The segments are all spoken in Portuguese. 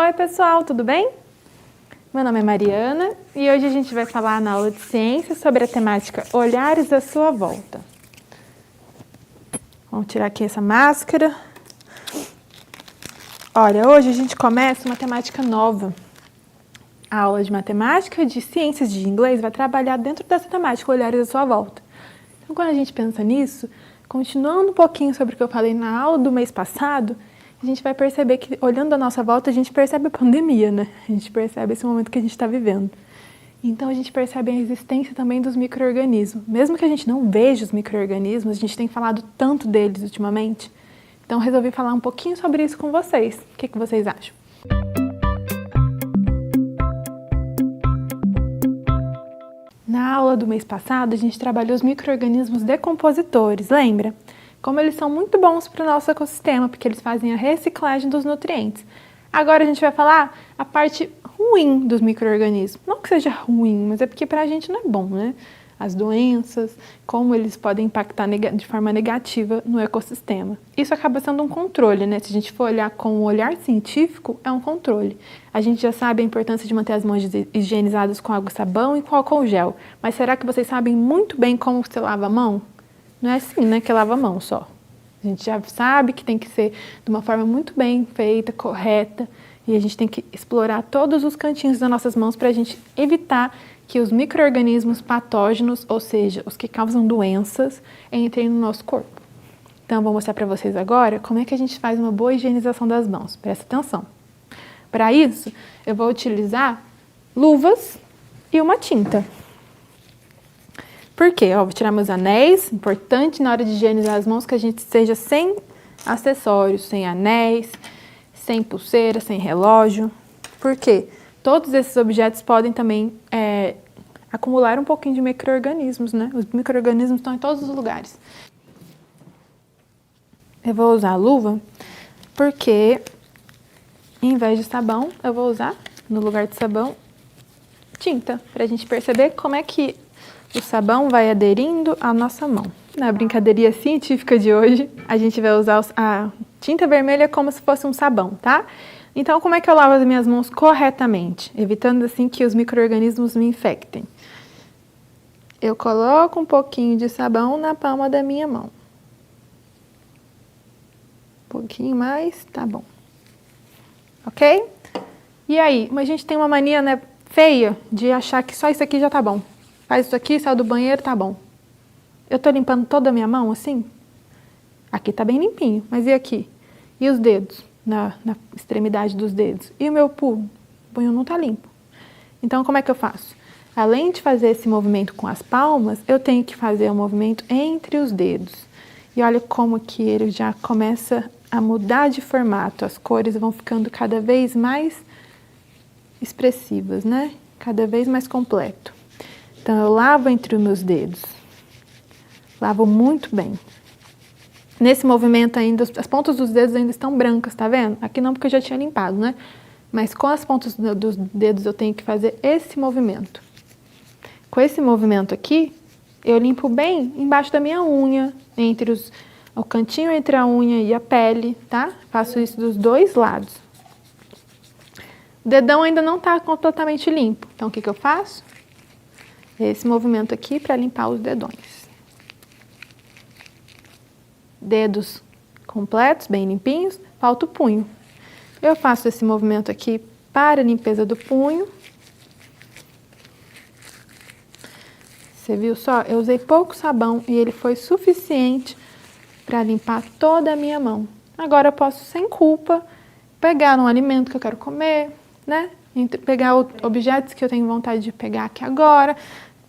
Oi pessoal, tudo bem? Meu nome é Mariana e hoje a gente vai falar na aula de ciências sobre a temática Olhares à sua volta. Vamos tirar aqui essa máscara. Olha, hoje a gente começa uma temática nova. A aula de matemática, de ciências de inglês vai trabalhar dentro dessa temática Olhares à sua volta. Então quando a gente pensa nisso, continuando um pouquinho sobre o que eu falei na aula do mês passado, a gente vai perceber que, olhando à nossa volta, a gente percebe a pandemia, né? A gente percebe esse momento que a gente está vivendo. Então, a gente percebe a existência também dos micro-organismos. Mesmo que a gente não veja os micro-organismos, a gente tem falado tanto deles ultimamente. Então, resolvi falar um pouquinho sobre isso com vocês. O que vocês acham? Na aula do mês passado, a gente trabalhou os micro-organismos decompositores, lembra? Como eles são muito bons para o nosso ecossistema, porque eles fazem a reciclagem dos nutrientes. Agora a gente vai falar a parte ruim dos micro-organismos. Não que seja ruim, mas é porque para a gente não é bom, né? As doenças, como eles podem impactar de forma negativa no ecossistema. Isso acaba sendo um controle, né? Se a gente for olhar com um olhar científico, é um controle. A gente já sabe a importância de manter as mãos higienizadas com água e sabão e com álcool gel. Mas será que vocês sabem muito bem como você lava a mão? Não é assim, né, que lava a mão só. A gente já sabe que tem que ser de uma forma muito bem feita, correta, e a gente tem que explorar todos os cantinhos das nossas mãos para a gente evitar que os micro-organismos patógenos, ou seja, os que causam doenças, entrem no nosso corpo. Então, vou mostrar para vocês agora como é que a gente faz uma boa higienização das mãos. Presta atenção. Para isso, eu vou utilizar luvas e uma tinta. Por quê? Ó, vou tirar meus anéis. Importante na hora de higienizar as mãos que a gente esteja sem acessórios, sem anéis, sem pulseira, sem relógio. Por quê? Todos esses objetos podem também acumular um pouquinho de micro-organismos, né? Os micro-organismos estão em todos os lugares. Eu vou usar a luva porque, em vez de sabão, eu vou usar, no lugar de sabão, tinta. Para a gente perceber como é que o sabão vai aderindo à nossa mão. Na brincadeirinha científica de hoje, a gente vai usar a tinta vermelha como se fosse um sabão, tá? Então, como é que eu lavo as minhas mãos corretamente, evitando assim que os micro-organismos me infectem? Eu coloco um pouquinho de sabão na palma da minha mão. Um pouquinho mais, tá bom. Ok? E aí, a gente tem uma mania, né, feia de achar que só isso aqui já tá bom. Faz isso aqui, sai do banheiro, tá bom. Eu tô limpando toda a minha mão assim? Aqui tá bem limpinho, mas e aqui? E os dedos? Na extremidade dos dedos. E o meu punho? O punho não tá limpo. Então, como é que eu faço? Além de fazer esse movimento com as palmas, eu tenho que fazer o movimento entre os dedos. E olha como que ele já começa a mudar de formato. As cores vão ficando cada vez mais expressivas, né? Cada vez mais completo. Então, eu lavo entre os meus dedos. Lavo muito bem. Nesse movimento ainda, as pontas dos dedos ainda estão brancas, tá vendo? Aqui não, porque eu já tinha limpado, né? Mas com as pontas dos dedos eu tenho que fazer esse movimento. Com esse movimento aqui, eu limpo bem embaixo da minha unha, o cantinho entre a unha e a pele, tá? Faço isso dos dois lados. O dedão ainda não tá completamente limpo. Então, o que eu faço? Esse movimento aqui para limpar os dedões. Dedos completos, bem limpinhos, falta o punho. Eu faço esse movimento aqui para a limpeza do punho. Você viu só? Eu usei pouco sabão e ele foi suficiente para limpar toda a minha mão. Agora eu posso, sem culpa, pegar um alimento que eu quero comer, né? Pegar objetos que eu tenho vontade de pegar aqui agora,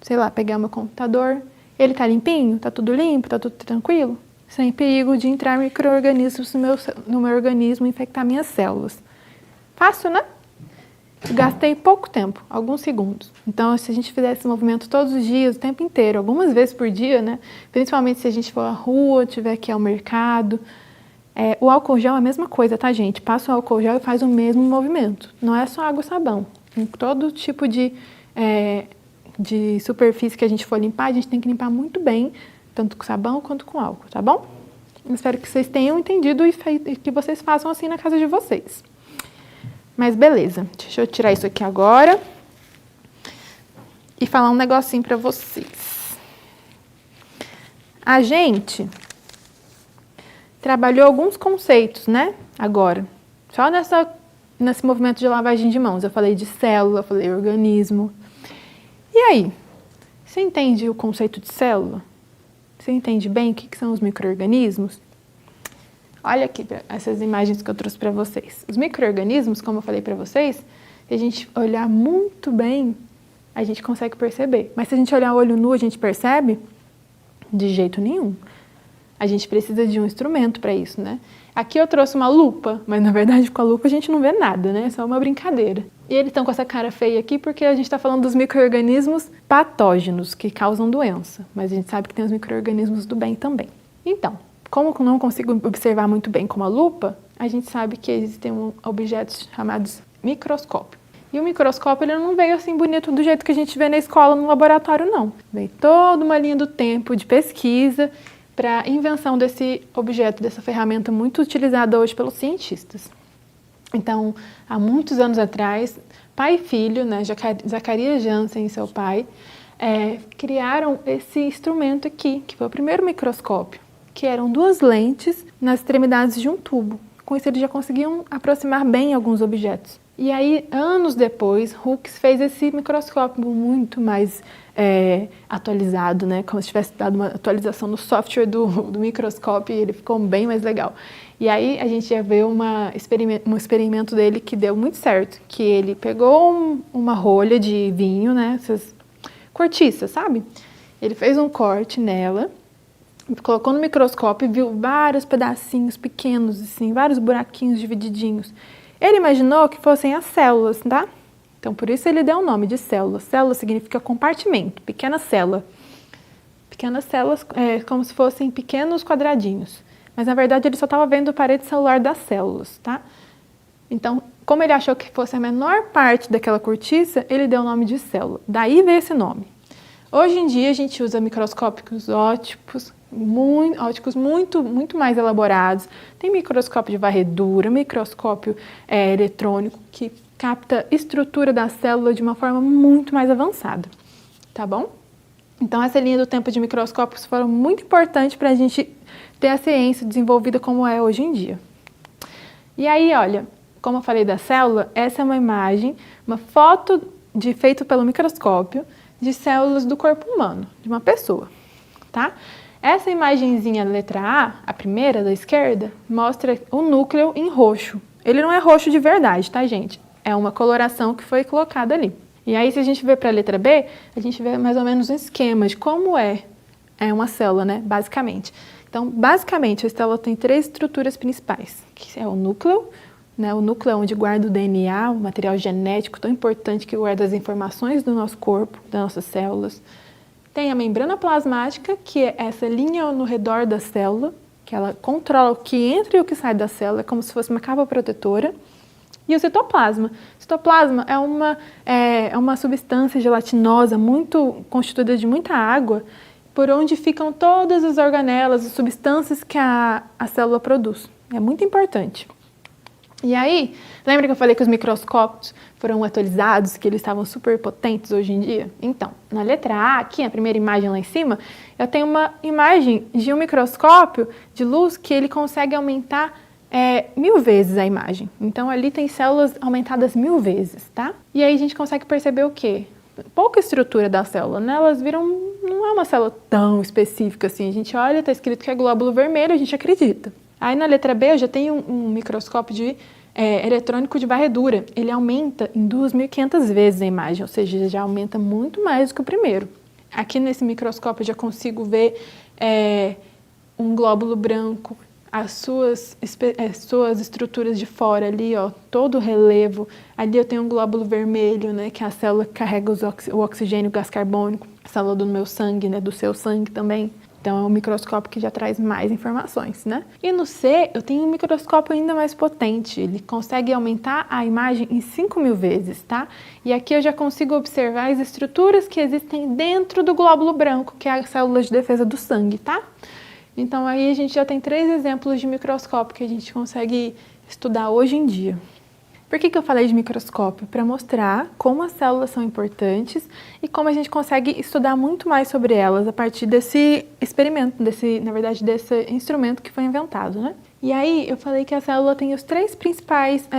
sei lá, pegar meu computador. Ele tá limpinho? Tá tudo limpo? Tá tudo tranquilo? Sem perigo de entrar micro-organismos no meu organismo e infectar minhas células. Fácil, né? Gastei pouco tempo, alguns segundos. Então, se a gente fizer esse movimento todos os dias, o tempo inteiro, algumas vezes por dia, né? Principalmente se a gente for à rua, tiver que ir ao mercado. O álcool gel é a mesma coisa, tá, gente? Passa o álcool gel e faz o mesmo movimento. Não é só água e sabão. Em todo tipo de superfície que a gente for limpar, a gente tem que limpar muito bem, tanto com sabão quanto com álcool, tá bom? Eu espero que vocês tenham entendido e que vocês façam assim na casa de vocês. Mas beleza, deixa eu tirar isso aqui agora e falar um negocinho para vocês. A gente trabalhou alguns conceitos, né? Agora, só nesse movimento de lavagem de mãos. Eu falei de célula, eu falei organismo. E aí, você entende o conceito de célula? Você entende bem o que são os micro-organismos? Olha aqui essas imagens que eu trouxe para vocês. Os micro-organismos, como eu falei para vocês, se a gente olhar muito bem, a gente consegue perceber. Mas se a gente olhar olho nu, a gente percebe? De jeito nenhum. A gente precisa de um instrumento para isso, né? Aqui eu trouxe uma lupa, mas na verdade com a lupa a gente não vê nada, né? É só uma brincadeira. E eles estão com essa cara feia aqui porque a gente está falando dos micro-organismos patógenos que causam doença. Mas a gente sabe que tem os micro-organismos do bem também. Então, como eu não consigo observar muito bem com a lupa, a gente sabe que existem objetos chamados microscópio. E o microscópio ele não veio assim bonito do jeito que a gente vê na escola, no laboratório, não. Veio toda uma linha do tempo de pesquisa para a invenção desse objeto, dessa ferramenta muito utilizada hoje pelos cientistas. Então, há muitos anos atrás, pai e filho, né, Zacarias Janssen e seu pai, criaram esse instrumento aqui, que foi o primeiro microscópio, que eram duas lentes nas extremidades de um tubo. Com isso, eles já conseguiam aproximar bem alguns objetos. E aí, anos depois, Hooks fez esse microscópio muito mais atualizado, né? Como se tivesse dado uma atualização no software do microscópio e ele ficou bem mais legal. E aí, a gente já vê um experimento dele que deu muito certo, que ele pegou uma rolha de vinho, né? Essas cortiças, sabe? Ele fez um corte nela, colocou no microscópio e viu vários pedacinhos pequenos, assim, vários buraquinhos divididinhos. Ele imaginou que fossem as células, tá? Então, por isso ele deu o nome de célula. Célula significa compartimento, pequena célula. Pequenas células como se fossem pequenos quadradinhos. Mas, na verdade, ele só estava vendo a parede celular das células, tá? Então, como ele achou que fosse a menor parte daquela cortiça, ele deu o nome de célula. Daí veio esse nome. Hoje em dia, a gente usa microscópicos ópticos muito mais elaborados. Tem microscópio de varredura, microscópio eletrônico, que capta a estrutura da célula de uma forma muito mais avançada, tá bom? Então, essa linha do tempo de microscópios foram muito importante para a gente ter a ciência desenvolvida como é hoje em dia. E aí, olha, como eu falei da célula, essa é uma imagem, uma foto feita pelo microscópio de células do corpo humano, de uma pessoa, tá? Essa imagenzinha letra A primeira da esquerda, mostra o núcleo em roxo. Ele não é roxo de verdade, tá, gente? É uma coloração que foi colocada ali. E aí, se a gente vê para a letra B, a gente vê mais ou menos um esquema de como é uma célula, né, basicamente. Então, basicamente, a célula tem três estruturas principais, que é o núcleo, né, o núcleo é onde guarda o DNA, o material genético tão importante que guarda as informações do nosso corpo, das nossas células. Tem a membrana plasmática, que é essa linha no redor da célula, que ela controla o que entra e o que sai da célula, é como se fosse uma capa protetora. E o citoplasma. O citoplasma é uma substância gelatinosa muito constituída de muita água, por onde ficam todas as organelas, as substâncias que a célula produz. É muito importante. E aí, lembra que eu falei que os microscópios foram atualizados, que eles estavam super potentes hoje em dia? Então, na letra A, aqui, a primeira imagem lá em cima, eu tenho uma imagem de um microscópio de luz que ele consegue aumentar 1000 vezes a imagem. Então, ali tem células aumentadas 1000 vezes, tá? E aí a gente consegue perceber o quê? Pouca estrutura da célula, né? Elas viram, não é uma célula tão específica assim. A gente olha, tá escrito que é glóbulo vermelho, a gente acredita. Aí na letra B eu já tenho um microscópio eletrônico de varredura. Ele aumenta em 2500 vezes a imagem, ou seja, já aumenta muito mais do que o primeiro. Aqui nesse microscópio eu já consigo ver um glóbulo branco, as suas estruturas de fora ali, ó, todo o relevo. Ali eu tenho um glóbulo vermelho, né, que é a célula que carrega o oxigênio, o gás carbônico, a célula do meu sangue, né, do seu sangue também. Então, é um microscópio que já traz mais informações, né? E no C, eu tenho um microscópio ainda mais potente. Ele consegue aumentar a imagem em 5000 vezes, tá? E aqui eu já consigo observar as estruturas que existem dentro do glóbulo branco, que é a célula de defesa do sangue, tá? Então, aí a gente já tem 3 exemplos de microscópio que a gente consegue estudar hoje em dia. Por que eu falei de microscópio? Para mostrar como as células são importantes e como a gente consegue estudar muito mais sobre elas a partir desse experimento, desse instrumento que foi inventado, né? E aí eu falei que a célula tem os três principais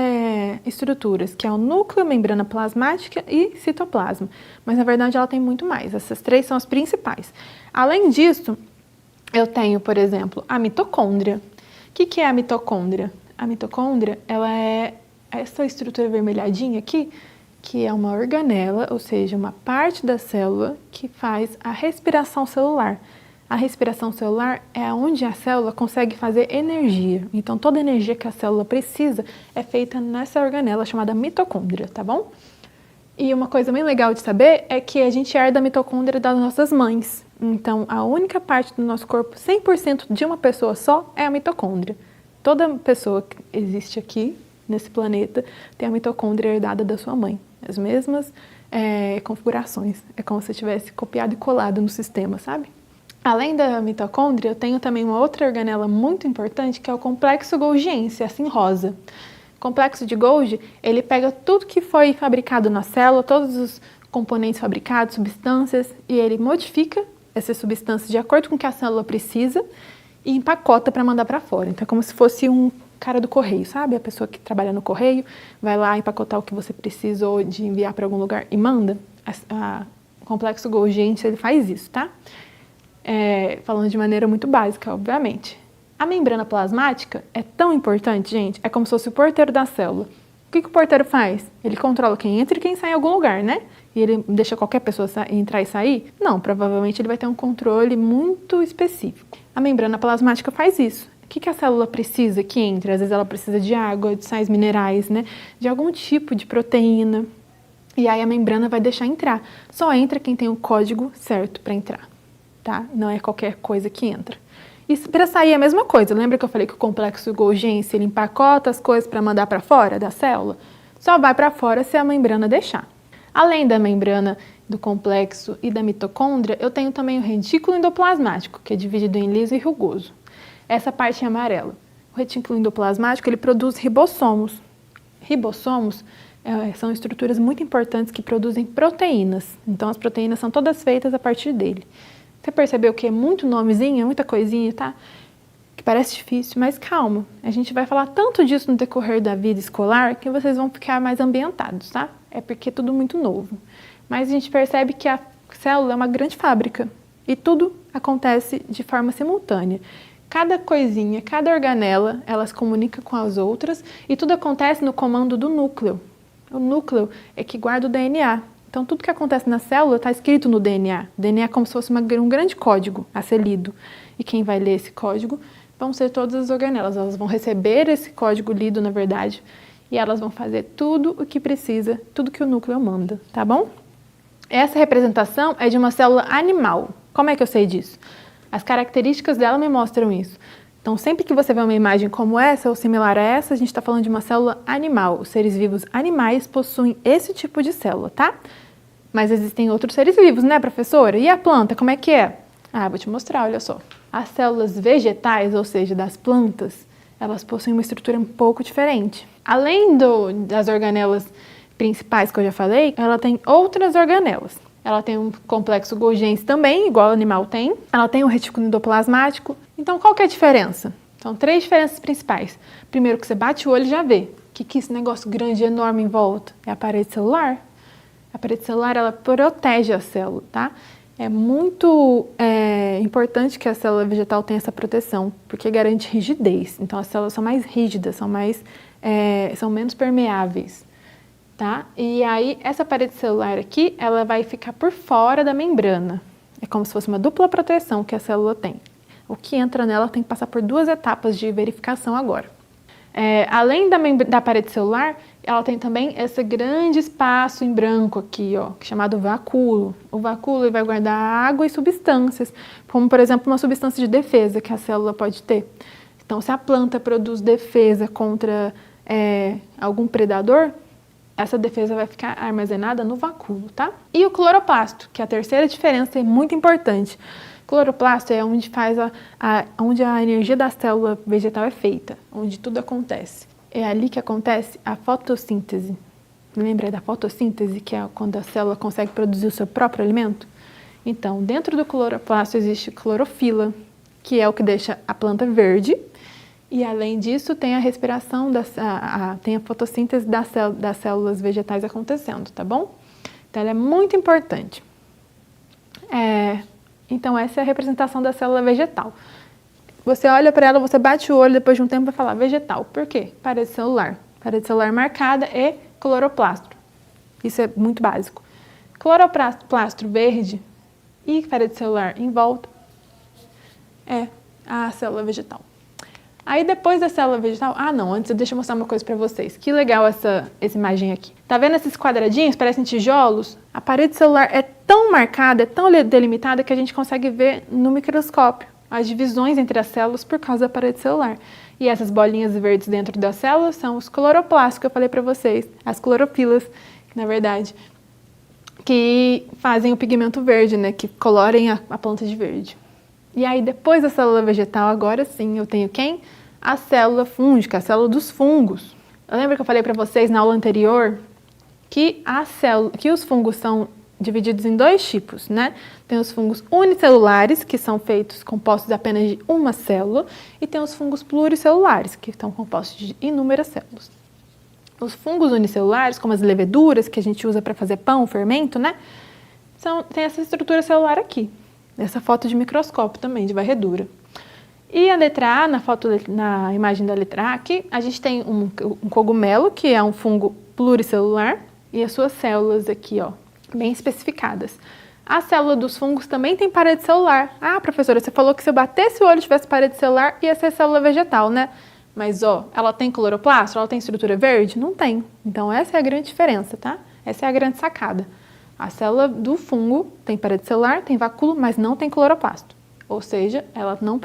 estruturas, que é o núcleo, membrana plasmática e citoplasma. Mas na verdade ela tem muito mais, essas três são as principais. Além disso, eu tenho, por exemplo, a mitocôndria. O que é a mitocôndria? A mitocôndria, ela é essa estrutura avermelhadinha aqui, que é uma organela, ou seja, uma parte da célula que faz a respiração celular. A respiração celular é onde a célula consegue fazer energia. Então, toda a energia que a célula precisa é feita nessa organela chamada mitocôndria, tá bom? E uma coisa bem legal de saber é que a gente herda a mitocôndria das nossas mães. Então, a única parte do nosso corpo, 100% de uma pessoa só, é a mitocôndria. Toda pessoa que existe aqui, nesse planeta, tem a mitocôndria herdada da sua mãe. As mesmas configurações. É como se tivesse copiado e colado no sistema, sabe? Além da mitocôndria, eu tenho também uma outra organela muito importante, que é o complexo golgiense, assim rosa. O complexo de Golgi, ele pega tudo que foi fabricado na célula, todos os componentes fabricados, substâncias, e ele modifica essas substâncias de acordo com o que a célula precisa e empacota para mandar para fora. Então é como se fosse um cara do correio, sabe? A pessoa que trabalha no correio vai lá empacotar o que você precisou de enviar para algum lugar e manda. O complexo golgiense, ele faz isso, tá? Falando de maneira muito básica, obviamente. A membrana plasmática é tão importante, gente, é como se fosse o porteiro da célula. O que o porteiro faz? Ele controla quem entra e quem sai em algum lugar, né? E ele deixa qualquer pessoa entrar e sair? Não, provavelmente ele vai ter um controle muito específico. A membrana plasmática faz isso. O que a célula precisa que entre? Às vezes ela precisa de água, de sais minerais, né? De algum tipo de proteína. E aí a membrana vai deixar entrar. Só entra quem tem o código certo para entrar, tá? Não é qualquer coisa que entra. E para sair é a mesma coisa. Lembra que eu falei que o complexo golgiense ele empacota as coisas para mandar para fora da célula? Só vai para fora se a membrana deixar. Além da membrana do complexo e da mitocôndria, eu tenho também o retículo endoplasmático, que é dividido em liso e rugoso. Essa parte é amarela. O retículo endoplasmático ele produz ribossomos. Ribossomos são estruturas muito importantes que produzem proteínas. Então as proteínas são todas feitas a partir dele. Você percebeu que é muito nomezinho, muita coisinha, tá? Que parece difícil, mas calma. A gente vai falar tanto disso no decorrer da vida escolar que vocês vão ficar mais ambientados, tá? É porque é tudo muito novo. Mas a gente percebe que a célula é uma grande fábrica e tudo acontece de forma simultânea. Cada coisinha, cada organela, elas comunicam com as outras e tudo acontece no comando do núcleo. O núcleo é que guarda o DNA. Então, tudo que acontece na célula está escrito no DNA. O DNA é como se fosse um grande código a ser lido. E quem vai ler esse código vão ser todas as organelas. Elas vão receber esse código lido, na verdade, e elas vão fazer tudo o que precisa, tudo que o núcleo manda, tá bom? Essa representação é de uma célula animal. Como é que eu sei disso? As características dela me mostram isso. Então, sempre que você vê uma imagem como essa ou similar a essa, a gente está falando de uma célula animal. Os seres vivos animais possuem esse tipo de célula, tá? Mas existem outros seres vivos, né, professora? E a planta, como é que é? Vou te mostrar, olha só. As células vegetais, ou seja, das plantas, elas possuem uma estrutura um pouco diferente. Além das organelas principais que eu já falei, ela tem outras organelas. Ela tem um complexo golgiense também, igual o animal tem. Ela tem um retículo endoplasmático. Então, qual que é a diferença? São 3 diferenças principais. Primeiro, que você bate o olho e já vê. O que é esse negócio grande, enorme em volta? É a parede celular. A parede celular, ela protege a célula, tá? É muito importante que a célula vegetal tenha essa proteção, porque garante rigidez. Então, as células são mais rígidas, são menos permeáveis, tá? E aí, essa parede celular aqui, ela vai ficar por fora da membrana. É como se fosse uma dupla proteção que a célula tem. O que entra nela tem que passar por 2 etapas de verificação agora. Além da parede celular, ela tem também esse grande espaço em branco aqui, ó, chamado vacúolo. O vacúolo vai guardar água e substâncias, como, por exemplo, uma substância de defesa que a célula pode ter. Então, se a planta produz defesa contra algum predador, essa defesa vai ficar armazenada no vacúolo, tá? E o cloroplasto, que é a terceira diferença, é muito importante. O cloroplasto é onde onde a energia da célula vegetal é feita, onde tudo acontece. É ali que acontece a fotossíntese. Lembra da fotossíntese, que é quando a célula consegue produzir o seu próprio alimento? Então, dentro do cloroplasto existe clorofila, que é o que deixa a planta verde. E, além disso, tem a respiração, tem a fotossíntese das células vegetais acontecendo, tá bom? Então, ela é muito importante. Então, essa é a representação da célula vegetal. Você olha para ela, você bate o olho, depois de um tempo vai falar vegetal. Por quê? Parede celular. Parede celular marcada e cloroplasto. Isso é muito básico. Cloroplasto verde e parede celular em volta é a célula vegetal. Aí depois da célula vegetal, antes deixa eu mostrar uma coisa para vocês. Que legal essa imagem aqui. Tá vendo esses quadradinhos, parecem tijolos? A parede celular é tão marcada, é tão delimitada que a gente consegue ver no microscópio as divisões entre as células por causa da parede celular. E essas bolinhas verdes dentro das células são os cloroplastos que eu falei para vocês, as clorofilas, na verdade, que fazem o pigmento verde, né, que colorem a planta de verde. E aí, depois da célula vegetal, agora sim, eu tenho quem? A célula fúngica, a célula dos fungos. Lembra que eu falei para vocês na aula anterior que os fungos são divididos em dois tipos, né? Tem os fungos unicelulares, que são compostos apenas de uma célula, e tem os fungos pluricelulares, que estão compostos de inúmeras células. Os fungos unicelulares, como as leveduras, que a gente usa para fazer pão, fermento, né? Tem essa estrutura celular aqui. Essa foto de microscópio também, de varredura. E a letra A, na imagem da letra A, aqui, a gente tem um cogumelo, que é um fungo pluricelular, e as suas células aqui, ó, bem especificadas. A célula dos fungos também tem parede celular. Professora, você falou que se eu batesse o olho e tivesse parede celular, ia ser célula vegetal, né? Mas, ela tem cloroplasto? Ela tem estrutura verde? Não tem. Então, essa é a grande diferença, tá? Essa é a grande sacada. A célula do fungo tem parede celular, tem vacúolo, mas não tem cloroplasto. Ou seja, ela não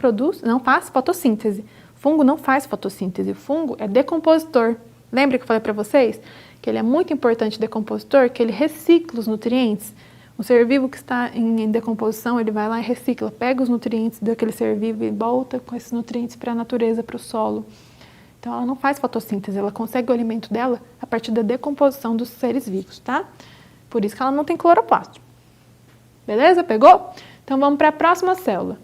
faz fotossíntese. O fungo não faz fotossíntese. O fungo é decompositor. Lembra que eu falei para vocês que ele é muito importante decompositor, que ele recicla os nutrientes? Um ser vivo que está em decomposição, ele vai lá e recicla, pega os nutrientes daquele ser vivo e volta com esses nutrientes para a natureza, para o solo. Então, ela não faz fotossíntese, ela consegue o alimento dela a partir da decomposição dos seres vivos, tá? Por isso que ela não tem cloroplasto. Beleza? Pegou? Então, vamos para a próxima célula.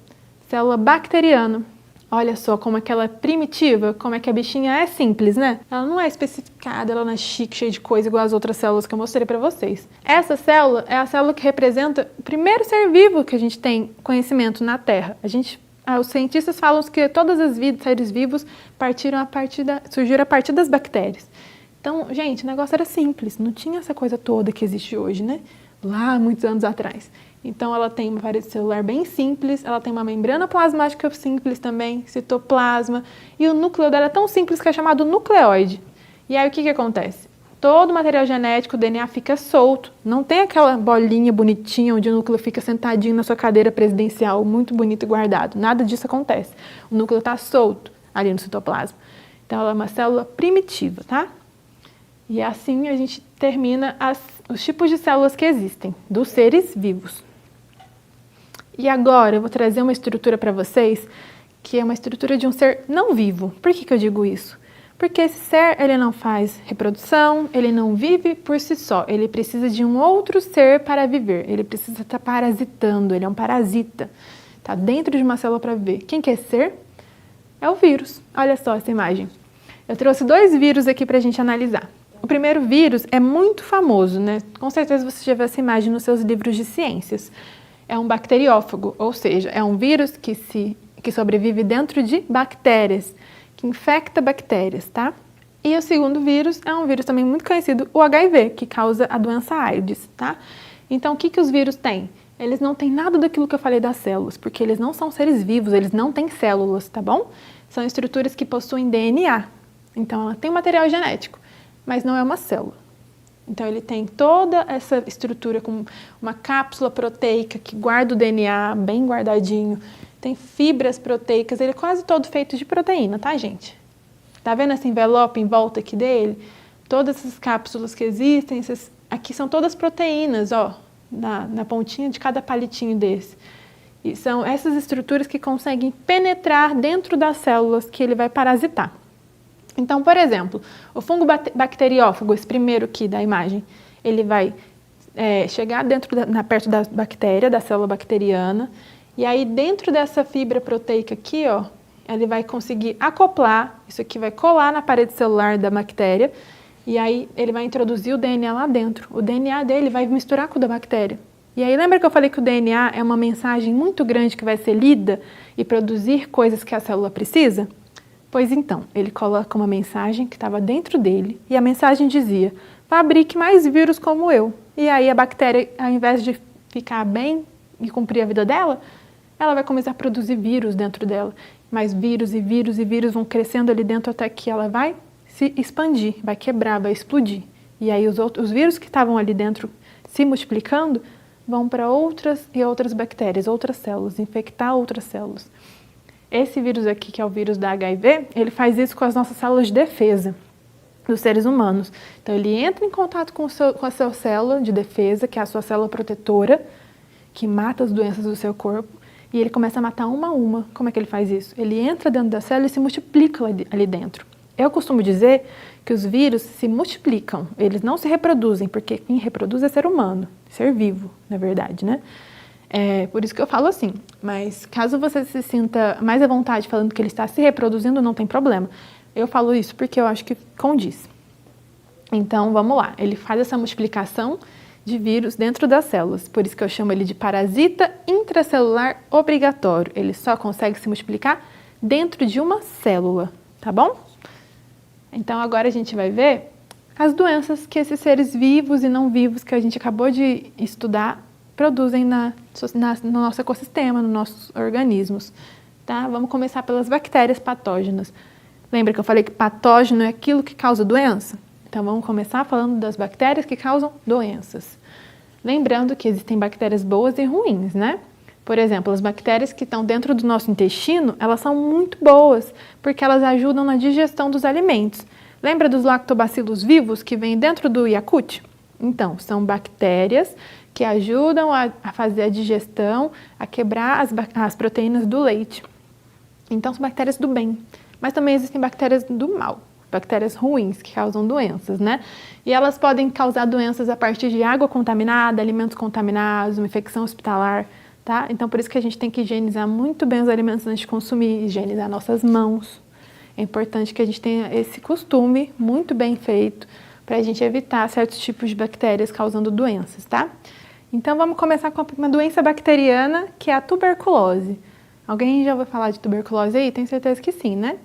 Célula bacteriana. Olha só como é que ela é primitiva, como é que a bichinha é simples, né? Ela não é especificada, ela não é chique, cheia de coisa, igual as outras células que eu mostrei para vocês. Essa célula é a célula que representa o primeiro ser vivo que a gente tem conhecimento na Terra. Os cientistas falam que todas as seres vivos surgiram a partir das bactérias. Então, gente, o negócio era simples, não tinha essa coisa toda que existe hoje, né? Lá, muitos anos atrás. Então, ela tem uma parede celular bem simples, ela tem uma membrana plasmática simples também, citoplasma, e o núcleo dela é tão simples que é chamado nucleóide. E aí, o que acontece? Todo o material genético, o DNA, fica solto, não tem aquela bolinha bonitinha onde o núcleo fica sentadinho na sua cadeira presidencial, muito bonito e guardado. Nada disso acontece. O núcleo está solto ali no citoplasma. Então, ela é uma célula primitiva, tá? E assim a gente termina os tipos de células que existem, dos seres vivos. E agora eu vou trazer uma estrutura para vocês, que é uma estrutura de um ser não vivo. Por que eu digo isso? Porque esse ser, ele não faz reprodução, ele não vive por si só, ele precisa de um outro ser para viver, ele precisa estar parasitando, ele é um parasita, está dentro de uma célula para viver. Quem que é esse ser? É o vírus. Olha só essa imagem. Eu trouxe 2 vírus aqui para a gente analisar. O primeiro vírus é muito famoso, né? Com certeza você já viu essa imagem nos seus livros de ciências. É um bacteriófago, ou seja, é um vírus que sobrevive dentro de bactérias, que infecta bactérias, tá? E o segundo vírus é um vírus também muito conhecido, o HIV, que causa a doença AIDS, tá? Então, o que os vírus têm? Eles não têm nada daquilo que eu falei das células, porque eles não são seres vivos, eles não têm células, tá bom? São estruturas que possuem DNA. Então, ela tem material genético, mas não é uma célula. Então, ele tem toda essa estrutura com uma cápsula proteica que guarda o DNA bem guardadinho. Tem fibras proteicas, ele é quase todo feito de proteína, tá, gente? Tá vendo esse envelope em volta aqui dele? Todas essas cápsulas que existem, aqui são todas proteínas, ó, na pontinha de cada palitinho desse. E são essas estruturas que conseguem penetrar dentro das células que ele vai parasitar. Então, por exemplo, o fungo bacteriófago, esse primeiro aqui da imagem, ele vai chegar perto da bactéria, da célula bacteriana, e aí dentro dessa fibra proteica aqui, ó, ele vai conseguir acoplar, isso aqui vai colar na parede celular da bactéria, e aí ele vai introduzir o DNA lá dentro. O DNA dele vai misturar com o da bactéria. E aí lembra que eu falei que o DNA é uma mensagem muito grande que vai ser lida e produzir coisas que a célula precisa? Pois então, ele coloca uma mensagem que estava dentro dele, e a mensagem dizia: fabrique mais vírus como eu. E aí a bactéria, ao invés de ficar bem e cumprir a vida dela, ela vai começar a produzir vírus dentro dela. Mais vírus e vírus e vírus vão crescendo ali dentro até que ela vai se expandir, vai quebrar, vai explodir. E aí os vírus que estavam ali dentro se multiplicando vão para outras e outras bactérias, outras células, infectar outras células. Esse vírus aqui, que é o vírus da HIV, ele faz isso com as nossas células de defesa dos seres humanos. Então, ele entra em contato com a sua célula de defesa, que é a sua célula protetora, que mata as doenças do seu corpo, e ele começa a matar uma a uma. Como é que ele faz isso? Ele entra dentro da célula e se multiplica ali dentro. Eu costumo dizer que os vírus se multiplicam, eles não se reproduzem, porque quem reproduz é ser humano, ser vivo, na verdade, né? É por isso que eu falo assim, mas caso você se sinta mais à vontade falando que ele está se reproduzindo, não tem problema. Eu falo isso porque eu acho que condiz. Então, vamos lá. Ele faz essa multiplicação de vírus dentro das células, por isso que eu chamo ele de parasita intracelular obrigatório. Ele só consegue se multiplicar dentro de uma célula, tá bom? Então, agora a gente vai ver as doenças que esses seres vivos e não vivos que a gente acabou de estudar produzem no nosso ecossistema, nos nossos organismos. Tá? Vamos começar pelas bactérias patógenas. Lembra que eu falei que patógeno é aquilo que causa doença? Então, vamos começar falando das bactérias que causam doenças. Lembrando que existem bactérias boas e ruins, né? Por exemplo, as bactérias que estão dentro do nosso intestino, elas são muito boas, porque elas ajudam na digestão dos alimentos. Lembra dos lactobacilos vivos que vêm dentro do Yakult? Então, são bactérias que ajudam a fazer a digestão, a quebrar as proteínas do leite. Então, são bactérias do bem. Mas também existem bactérias do mal, bactérias ruins que causam doenças, né? E elas podem causar doenças a partir de água contaminada, alimentos contaminados, uma infecção hospitalar, tá? Então, por isso que a gente tem que higienizar muito bem os alimentos antes de consumir, higienizar nossas mãos. É importante que a gente tenha esse costume muito bem feito para a gente evitar certos tipos de bactérias causando doenças, tá? Então, vamos começar com uma doença bacteriana, que é a tuberculose. Alguém já ouviu falar de tuberculose aí? Tenho certeza que sim, né?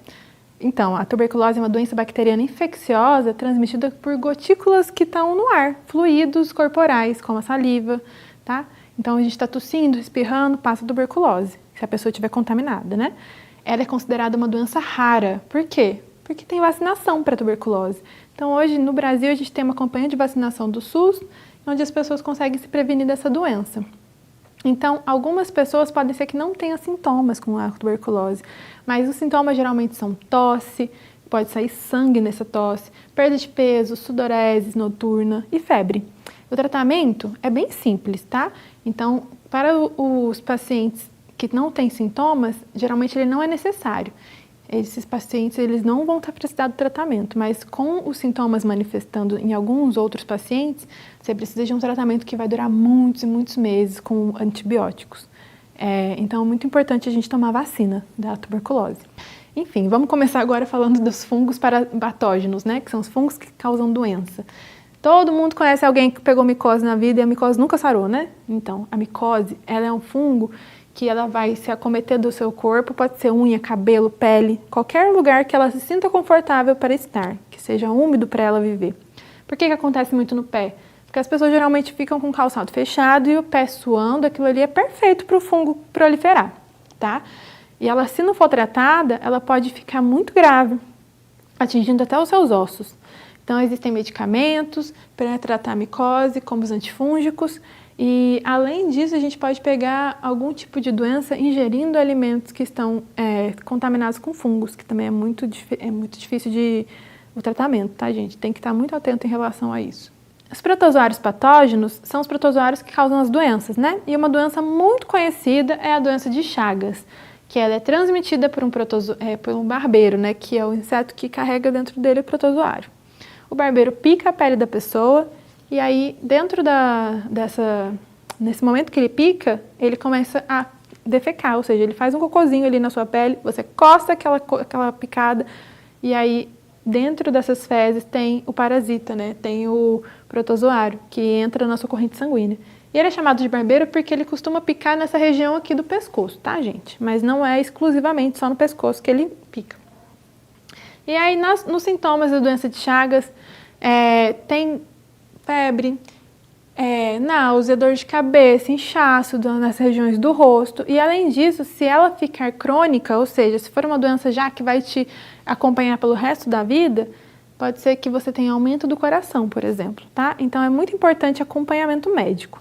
Então, a tuberculose é uma doença bacteriana infecciosa transmitida por gotículas que estão no ar, fluidos corporais, como a saliva, tá? Então, a gente está tossindo, espirrando, passa tuberculose, se a pessoa estiver contaminada, né? Ela é considerada uma doença rara. Por quê? Porque tem vacinação para tuberculose. Então, hoje, no Brasil, a gente tem uma campanha de vacinação do SUS, onde as pessoas conseguem se prevenir dessa doença. Então, algumas pessoas podem ser que não tenham sintomas com a tuberculose, mas os sintomas geralmente são tosse, pode sair sangue nessa tosse, perda de peso, sudorese noturna e febre. O tratamento é bem simples, tá? Então, para os pacientes que não têm sintomas, geralmente ele não é necessário. Esses pacientes eles não vão precisar do tratamento, mas com os sintomas manifestando em alguns outros pacientes, você precisa de um tratamento que vai durar muitos e muitos meses com antibióticos. Então é muito importante a gente tomar vacina da tuberculose. Enfim, vamos começar agora falando dos fungos patógenos, né? Que são os fungos que causam doença. Todo mundo conhece alguém que pegou micose na vida e a micose nunca sarou, né? Então, a micose, ela é um fungo que ela vai se acometer do seu corpo, pode ser unha, cabelo, pele, qualquer lugar que ela se sinta confortável para estar, que seja úmido para ela viver. Por que acontece muito no pé? Porque as pessoas geralmente ficam com o calçado fechado e o pé suando, aquilo ali é perfeito para o fungo proliferar, tá? E ela, se não for tratada, ela pode ficar muito grave, atingindo até os seus ossos. Então, existem medicamentos para tratar a micose, como os antifúngicos, e, além disso, a gente pode pegar algum tipo de doença ingerindo alimentos que estão contaminados com fungos, que também é muito difícil o tratamento, tá, gente? Tem que estar muito atento em relação a isso. Os protozoários patógenos são os protozoários que causam as doenças, né? E uma doença muito conhecida é a doença de Chagas, que ela é transmitida por por um barbeiro, né, que é o inseto que carrega dentro dele o protozoário. O barbeiro pica a pele da pessoa e aí dentro nesse momento que ele pica, ele começa a defecar, ou seja, ele faz um cocôzinho ali na sua pele, você coça aquela picada e aí dentro dessas fezes tem o parasita, né, tem o protozoário que entra na sua corrente sanguínea. E ele é chamado de barbeiro porque ele costuma picar nessa região aqui do pescoço, tá, gente? Mas não é exclusivamente só no pescoço que ele pica. E aí, nos sintomas da doença de Chagas, tem febre, náusea, dor de cabeça, inchaço nas regiões do rosto. E além disso, se ela ficar crônica, ou seja, se for uma doença já que vai te acompanhar pelo resto da vida, pode ser que você tenha aumento do coração, por exemplo, tá? Então é muito importante acompanhamento médico.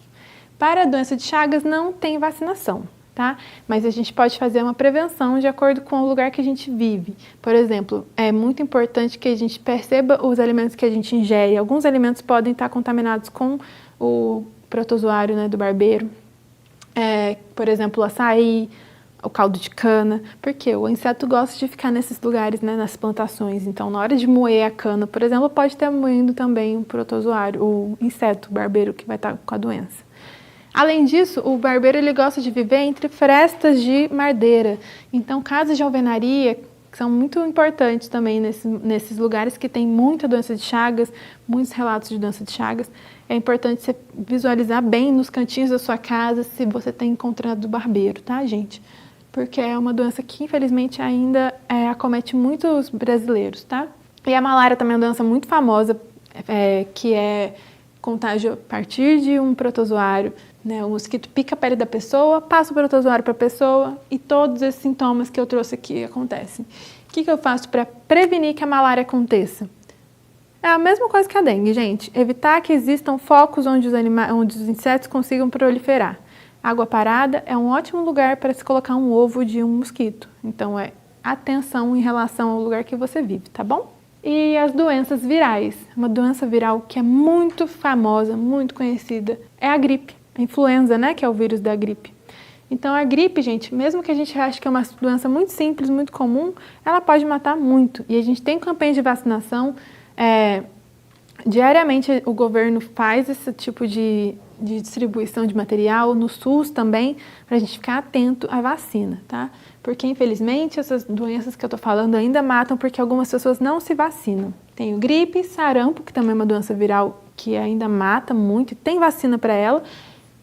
Para a doença de Chagas não tem vacinação, tá? Mas a gente pode fazer uma prevenção de acordo com o lugar que a gente vive. Por exemplo, é muito importante que a gente perceba os alimentos que a gente ingere. Alguns alimentos podem estar contaminados com o protozoário, né, do barbeiro. Por exemplo, o açaí, o caldo de cana, porque o inseto gosta de ficar nesses lugares, né, nas plantações. Então, na hora de moer a cana, por exemplo, pode estar moendo também o protozoário, o inseto, o barbeiro que vai estar com a doença. Além disso, o barbeiro ele gosta de viver entre frestas de madeira. Então, casas de alvenaria, que são muito importantes também nesses lugares que tem muita doença de Chagas, muitos relatos de doença de Chagas, é importante você visualizar bem nos cantinhos da sua casa se você tem encontrado o barbeiro, tá, gente? Porque é uma doença que, infelizmente, ainda acomete muitos brasileiros, tá? E a malária também é uma doença muito famosa, que é contágio a partir de um protozoário, né? O mosquito pica a pele da pessoa, passa o protozoário para a pessoa e todos esses sintomas que eu trouxe aqui acontecem. O que eu faço para prevenir que a malária aconteça? É a mesma coisa que a dengue, gente. Evitar que existam focos onde os insetos consigam proliferar. Água parada é um ótimo lugar para se colocar um ovo de um mosquito. Então, atenção em relação ao lugar que você vive, tá bom? E as doenças virais. Uma doença viral que é muito famosa, muito conhecida, é a gripe. A influenza, né, que é o vírus da gripe. Então, a gripe, gente, mesmo que a gente ache que é uma doença muito simples, muito comum, ela pode matar muito. E a gente tem campanhas de vacinação. Diariamente, o governo faz esse tipo de distribuição de material, no SUS também, para a gente ficar atento à vacina, tá? Porque, infelizmente, essas doenças que eu tô falando ainda matam porque algumas pessoas não se vacinam. Tem o gripe, sarampo, que também é uma doença viral que ainda mata muito, e tem vacina para ela.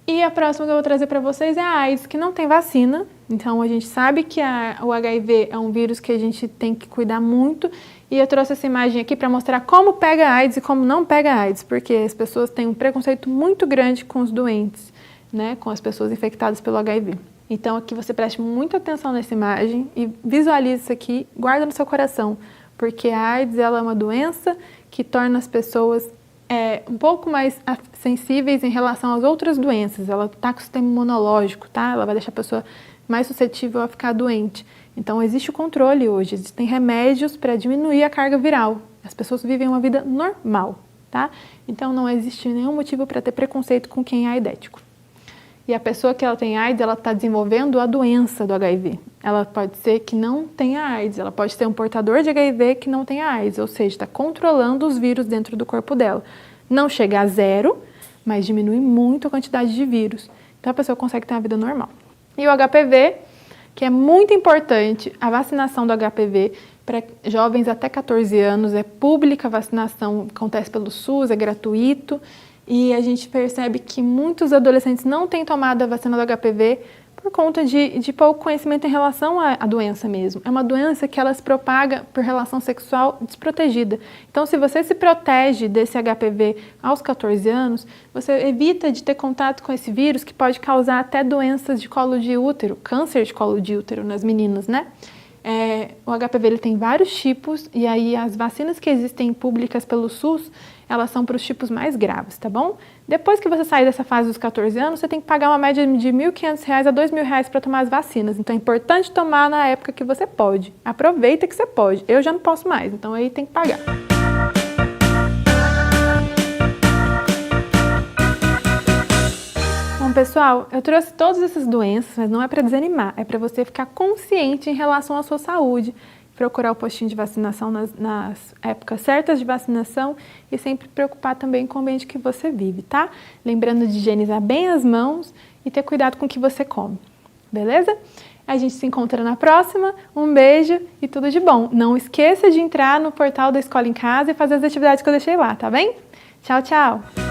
E a próxima que eu vou trazer para vocês é a AIDS, que não tem vacina. Então, a gente sabe que o HIV é um vírus que a gente tem que cuidar muito. E eu trouxe essa imagem aqui para mostrar como pega a AIDS e como não pega a AIDS, porque as pessoas têm um preconceito muito grande com os doentes, né, com as pessoas infectadas pelo HIV. Então, aqui você preste muita atenção nessa imagem e visualize isso aqui, guarda no seu coração, porque a AIDS ela é uma doença que torna as pessoas um pouco mais sensíveis em relação às outras doenças. Ela está com o sistema imunológico, tá? Ela vai deixar a pessoa mais suscetível a ficar doente. Então, existe o controle hoje, existem remédios para diminuir a carga viral. As pessoas vivem uma vida normal, tá? Então, não existe nenhum motivo para ter preconceito com quem é aidético. E a pessoa que ela tem AIDS, ela está desenvolvendo a doença do HIV. Ela pode ser que não tenha AIDS, ela pode ter um portador de HIV que não tenha AIDS, ou seja, está controlando os vírus dentro do corpo dela. Não chega a zero, mas diminui muito a quantidade de vírus. Então a pessoa consegue ter uma vida normal. E o HPV, que é muito importante, a vacinação do HPV para jovens até 14 anos, é pública a vacinação, acontece pelo SUS, é gratuito. E a gente percebe que muitos adolescentes não têm tomado a vacina do HPV por conta de pouco conhecimento em relação à doença mesmo. É uma doença que ela se propaga por relação sexual desprotegida. Então, se você se protege desse HPV aos 14 anos, você evita de ter contato com esse vírus que pode causar até doenças de colo de útero, câncer de colo de útero nas meninas, né? O HPV ele tem vários tipos e aí as vacinas que existem públicas pelo SUS, elas são para os tipos mais graves, tá bom? Depois que você sair dessa fase dos 14 anos, você tem que pagar uma média de R$ 1.500 a R$ 2.000 para tomar as vacinas. Então é importante tomar na época que você pode. Aproveita que você pode. Eu já não posso mais, então aí tem que pagar. Bom, pessoal, eu trouxe todas essas doenças, mas não é para desanimar, é para você ficar consciente em relação à sua saúde, procurar o postinho de vacinação nas épocas certas de vacinação e sempre preocupar também com o ambiente que você vive, tá? Lembrando de higienizar bem as mãos e ter cuidado com o que você come, beleza? A gente se encontra na próxima, um beijo e tudo de bom. Não esqueça de entrar no portal da Escola em Casa e fazer as atividades que eu deixei lá, tá bem? Tchau, tchau!